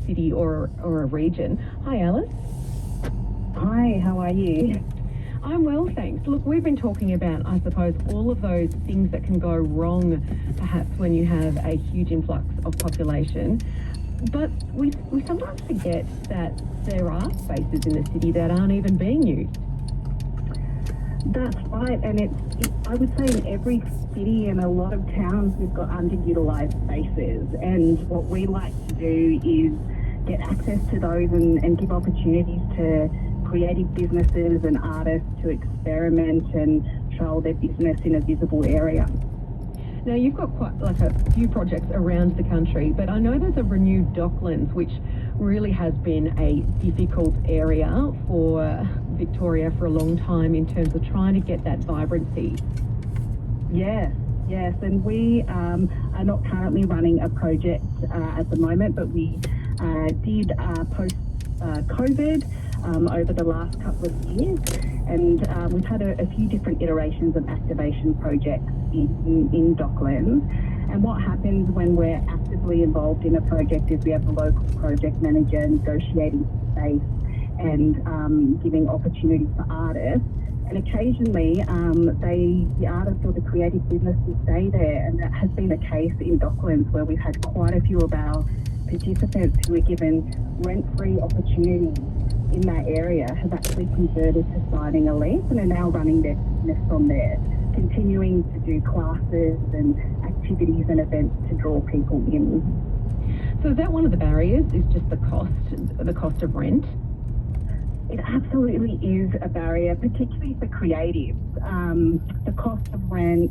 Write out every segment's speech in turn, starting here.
city or a region. Hi, Alice. Hi, how are you? I'm well, thanks. Look, we've been talking about, I suppose, all of those things that can go wrong, perhaps when you have a huge influx of population. But we sometimes forget that there are spaces in the city that aren't even being used. That's right, and I would say in every city and a lot of towns we've got underutilised spaces, and what we like to do is get access to those and give opportunities to creative businesses and artists to experiment and trial their business in a visible area. Now, you've got quite a few projects around the country, but I know there's a renewed Docklands, which really has been a difficult area for Victoria for a long time in terms of trying to get that vibrancy. Yes, and we are not currently running a project at the moment, but we did post-COVID over the last couple of years, and we've had a few different iterations of activation projects in Docklands. And what happens when we're actively involved in a project is we have the local project manager negotiating space and giving opportunities for artists. And occasionally, the artists or the creative businesses stay there, and that has been the case in Docklands, where we've had quite a few of our participants who were given rent-free opportunities in that area have actually converted to signing a lease and are now running their business from there, continuing to do classes and activities and events to draw people in. So is that one of the barriers, is just the cost of rent? It absolutely is a barrier, particularly for creatives. The cost of rent,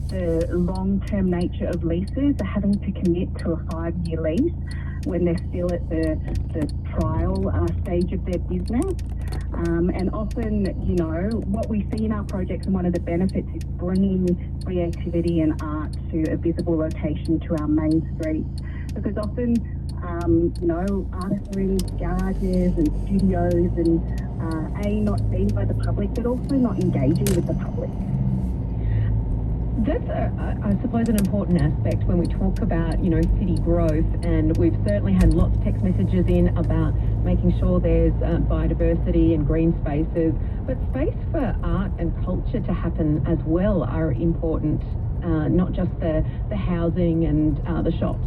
the long-term nature of leases, are having to commit to a 5-year lease when they're still at the trial stage of their business. And often, what we see in our projects, and one of the benefits is bringing creativity and art to a visible location to our main streets. Because often, artists are in garages and studios and not seen by the public, but also not engaging with the public. That's, I suppose, an important aspect when we talk about, city growth, and we've certainly had lots of text messages in about making sure there's biodiversity and green spaces, but space for art and culture to happen as well are important, not just the housing and the shops.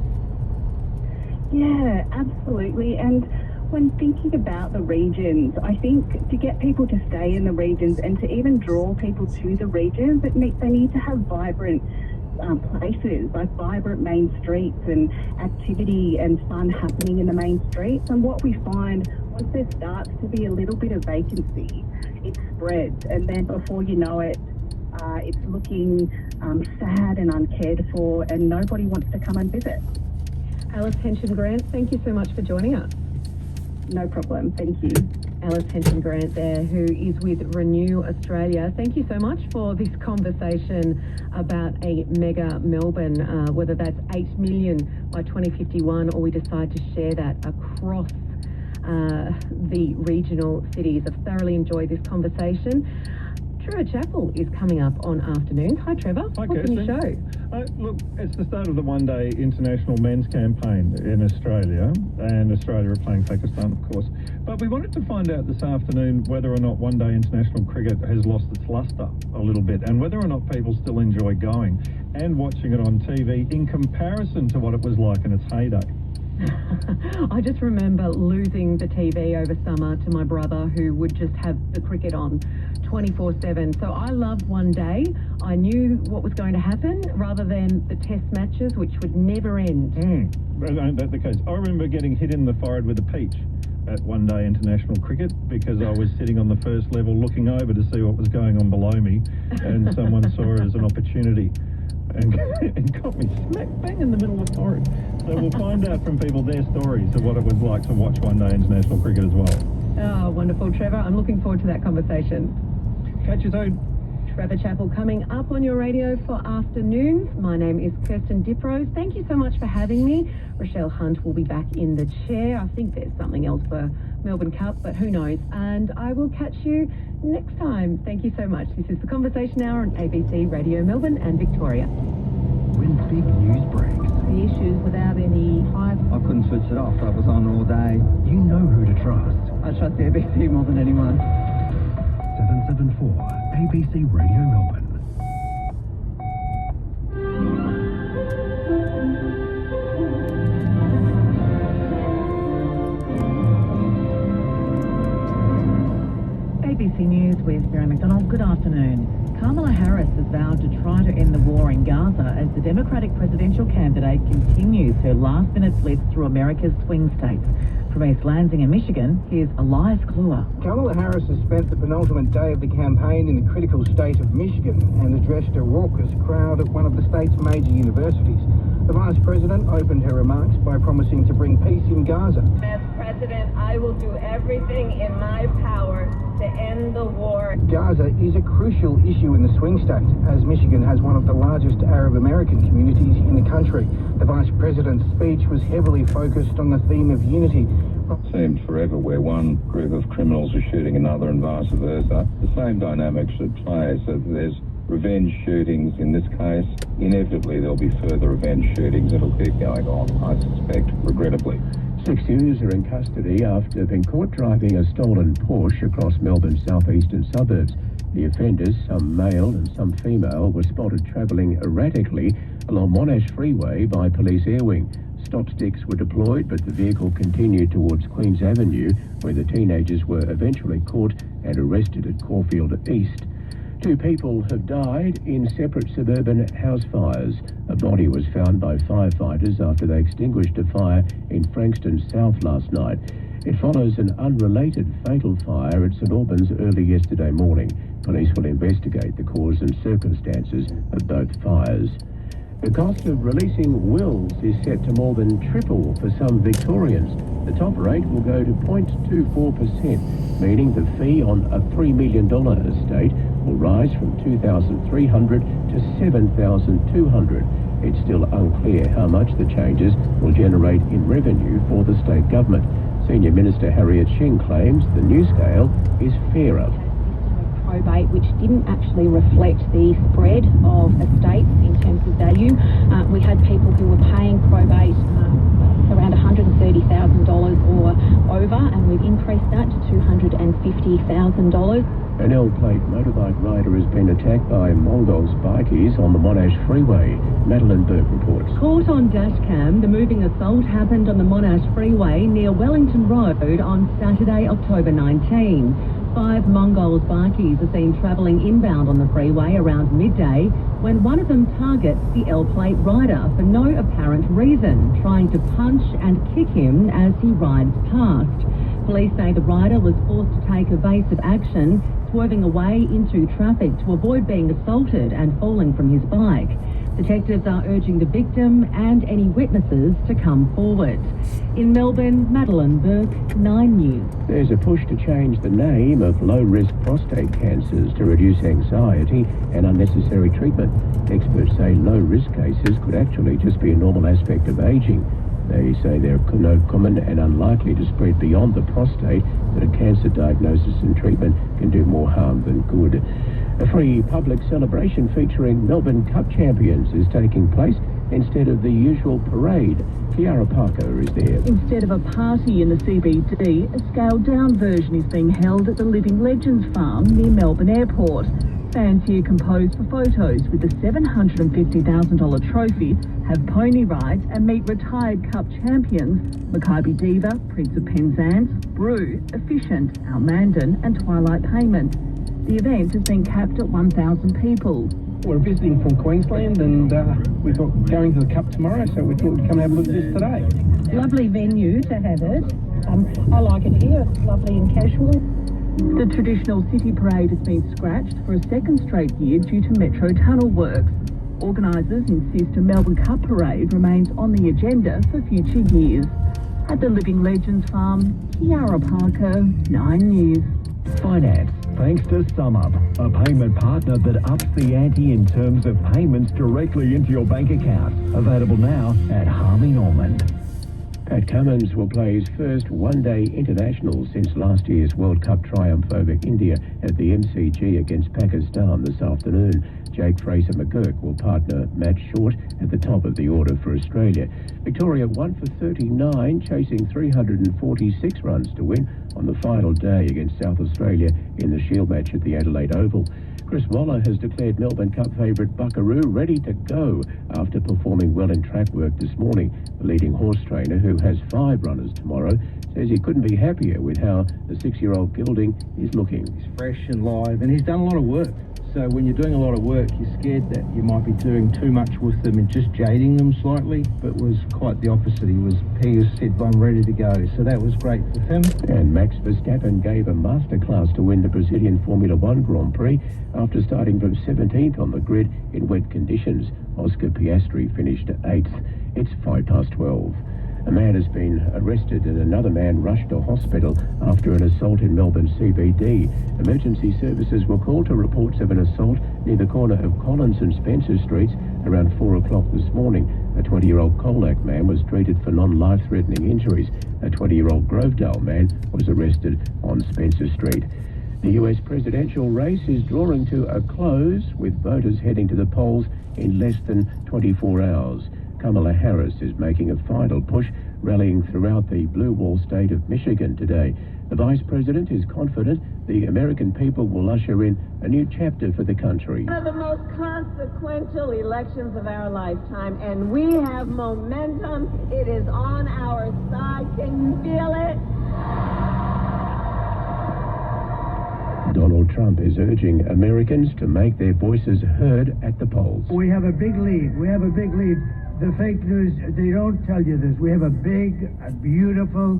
Yeah, absolutely. And when thinking about the regions, I think to get people to stay in the regions and to even draw people to the regions, they need to have vibrant places, like vibrant main streets and activity and fun happening in the main streets. And what we find, once there starts to be a little bit of vacancy, it spreads. And then before you know it, it's looking sad and uncared for, and nobody wants to come and visit. Alice Henshin-Grant, thank you so much for joining us. No problem, thank you. Alice Henshin-Grant there, who is with Renew Australia. Thank you so much for this conversation about a mega Melbourne, whether that's 8 million by 2051 or we decide to share that across the regional cities. I've thoroughly enjoyed this conversation. Trevor Chappell is coming up on afternoons. Hi, Trevor. Hi, What's Kirsten. in your show? Look, it's the start of the one-day international men's campaign in Australia, and Australia are playing Pakistan, of course. But we wanted to find out this afternoon whether or not one-day international cricket has lost its lustre a little bit, and whether or not people still enjoy going and watching it on TV in comparison to what it was like in its heyday. I just remember losing the TV over summer to my brother, who would just have the cricket on 24/7. So I loved one day. I knew what was going to happen rather than the test matches, which would never end. That's the case. I remember getting hit in the forehead with a peach at one day international cricket because I was sitting on the first level looking over to see what was going on below me, and someone saw it as an opportunity and got me smack bang in the middle of the forehead. So we'll find out from people their stories of what it was like to watch one day international cricket as well. Oh, wonderful, Trevor. I'm looking forward to that conversation. Catch you soon. Trevor Chappell coming up on your radio for afternoons. My name is Kirsten Diprose. Thank you so much for having me. Rochelle Hunt will be back in the chair. I think there's something else for Melbourne Cup, but who knows? And I will catch you next time. Thank you so much. This is the Conversation Hour on ABC Radio Melbourne and Victoria. When big news breaks, the issues without any hype. I couldn't switch it off. I was on all day. You know who to trust. I trust the ABC more than anyone. 774 ABC Radio Melbourne. ABC News with Mary McDonald. Good afternoon. Kamala Harris has vowed to try to end the war in Gaza as the Democratic presidential candidate continues her last-minute blitz through America's swing states. From East Lansing in Michigan, here's Elias Kluwer. Kamala Harris has spent the penultimate day of the campaign in the critical state of Michigan and addressed a raucous crowd at one of the state's major universities. The Vice President opened her remarks by promising to bring peace in Gaza. As President, I will do everything in my power to end the war. Gaza is a crucial issue in the swing state, as Michigan has one of the largest Arab American communities in the country. The Vice President's speech was heavily focused on the theme of unity. It seemed forever where one group of criminals are shooting another and vice versa. The same dynamics at play, so there's revenge shootings in this case. Inevitably there'll be further revenge shootings that'll keep going on, I suspect, regrettably. 6 youths are in custody after being caught driving a stolen Porsche across Melbourne's southeastern suburbs. The offenders, some male and some female, were spotted travelling erratically along Monash Freeway by Police Airwing. Stop sticks were deployed, but the vehicle continued towards Queen's Avenue, where the teenagers were eventually caught and arrested at Caulfield East. 2 people have died in separate suburban house fires. A body was found by firefighters after they extinguished a fire in Frankston South last night. It follows an unrelated fatal fire at St Albans early yesterday morning. Police will investigate the cause and circumstances of both fires. The cost of releasing wills is set to more than triple for some Victorians. The top rate will go to 0.24%, meaning the fee on a $3 million estate will rise from $2,300 to $7,200. It's still unclear how much the changes will generate in revenue for the state government. Senior Minister Harriet Shing claims the new scale is fairer. Probate, which didn't actually reflect the spread of estates in terms of value. We had people who were paying probate around $130,000 or over, and we've increased that to $250,000. An L-plate motorbike rider has been attacked by Mongols bikies on the Monash Freeway. Madeline Burke reports. Caught on dashcam, the moving assault happened on the Monash Freeway near Wellington Road on Saturday, October 19. 5 Mongols bikies are seen travelling inbound on the freeway around midday when one of them targets the L-plate rider for no apparent reason, trying to punch and kick him as he rides past. Police say the rider was forced to take evasive action, swerving away into traffic to avoid being assaulted and falling from his bike. Detectives are urging the victim and any witnesses to come forward. In Melbourne, Madeline Burke, 9 News. There's a push to change the name of low-risk prostate cancers to reduce anxiety and unnecessary treatment. Experts say low-risk cases could actually just be a normal aspect of ageing. They say they're no common and unlikely to spread beyond the prostate, that a cancer diagnosis and treatment can do more harm than good. A free public celebration featuring Melbourne Cup champions is taking place instead of the usual parade. Kiara Parker is there. Instead of a party in the CBD, a scaled-down version is being held at the Living Legends farm near Melbourne Airport. Fans here can pose for photos with the $750,000 trophy, have pony rides and meet retired Cup champions Maccabi Diva, Prince of Penzance, Brew, Efficient, Al Mandan and Twilight Payment. The event has been capped at 1,000 people. We're visiting from Queensland and we thought going to the Cup tomorrow, so we thought we'd come and have a look at this today. Lovely venue to have it. I like it here, it's lovely and casual. The traditional city parade has been scratched for a second straight year due to Metro tunnel works. Organisers insist a Melbourne Cup parade remains on the agenda for future years. At the Living Legends farm, Kiara Parker, 9 News. Finance. Thanks to SumUp, a payment partner that ups the ante in terms of payments directly into your bank account. Available now at Harvey Norman. Pat Cummins will play his first one-day international since last year's World Cup triumph over India at the MCG against Pakistan this afternoon. Jake Fraser McGurk will partner Matt Short at the top of the order for Australia. Victoria 1 for 39, chasing 346 runs to win on the final day against South Australia in the Shield match at the Adelaide Oval. Chris Waller has declared Melbourne Cup favourite Buckaroo ready to go after performing well in track work this morning. The leading horse trainer, who has 5 runners tomorrow, says he couldn't be happier with how the 6-year-old gelding is looking. He's fresh and live, and he's done a lot of work. So when you're doing a lot of work, you're scared that you might be doing too much with them and just jading them slightly, but was quite the opposite. He said, I'm ready to go. So that was great for him. And Max Verstappen gave a masterclass to win the Brazilian Formula One Grand Prix after starting from 17th on the grid in wet conditions. Oscar Piastri finished 8th. It's 12:05. A man has been arrested and another man rushed to hospital after an assault in Melbourne CBD. Emergency services were called to reports of an assault near the corner of Collins and Spencer Streets around 4 o'clock this morning. A 20-year-old Colac man was treated for non-life-threatening injuries. A 20-year-old Grovedale man was arrested on Spencer Street. The US presidential race is drawing to a close, with voters heading to the polls in less than 24 hours. Kamala Harris is making a final push, rallying throughout the blue wall state of Michigan today. The vice president is confident the American people will usher in a new chapter for the country. One of the most consequential elections of our lifetime, and we have momentum. It is on our side. Can you feel it? Donald Trump is urging Americans to make their voices heard at the polls. We have a big lead. The fake news, they don't tell you this. We have a beautiful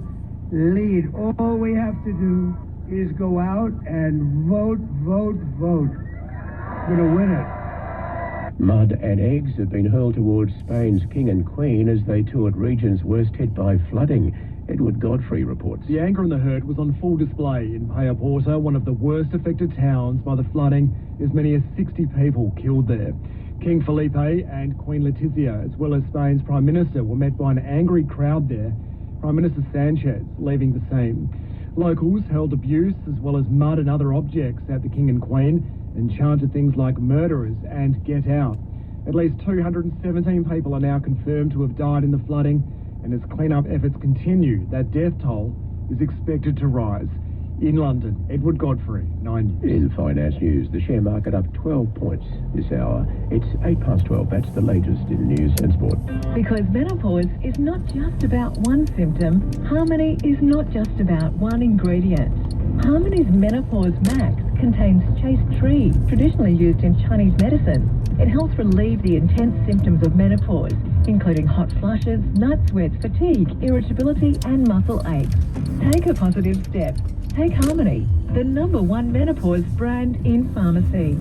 lead. All we have to do is go out and vote. We're going to win it. Mud and eggs have been hurled towards Spain's king and queen as they toured regions worst hit by flooding. Edward Godfrey reports. The anger and the hurt was on full display in Payaporta, one of the worst affected towns by the flooding. As many as 60 people killed there. King Felipe and Queen Letizia, as well as Spain's Prime Minister, were met by an angry crowd there. Prime Minister Sanchez leaving the scene. Locals hurled abuse as well as mud and other objects at the King and Queen and chanted things like murderers and get out. At least 217 people are now confirmed to have died in the flooding, and as clean-up efforts continue, that death toll is expected to rise. In London, Edward Godfrey, 9 News. In finance news, the share market up 12 points this hour. It's 12:08. That's the latest in news and sport. Because menopause is not just about one symptom, Harmony is not just about one ingredient. Harmony's Menopause Max contains chaste tree, traditionally used in Chinese medicine. It helps relieve the intense symptoms of menopause, including hot flushes, night sweats, fatigue, irritability, and muscle aches. Take a positive step. Take Harmony, the #1 menopause brand in pharmacy.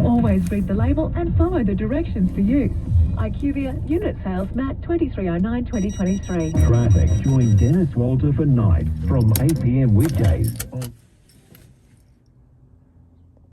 Always read the label and follow the directions for use. IQVIA Unit Sales MAT 2309-2023. Traffic. Join Dennis Walter for Night from 8 p.m. weekdays on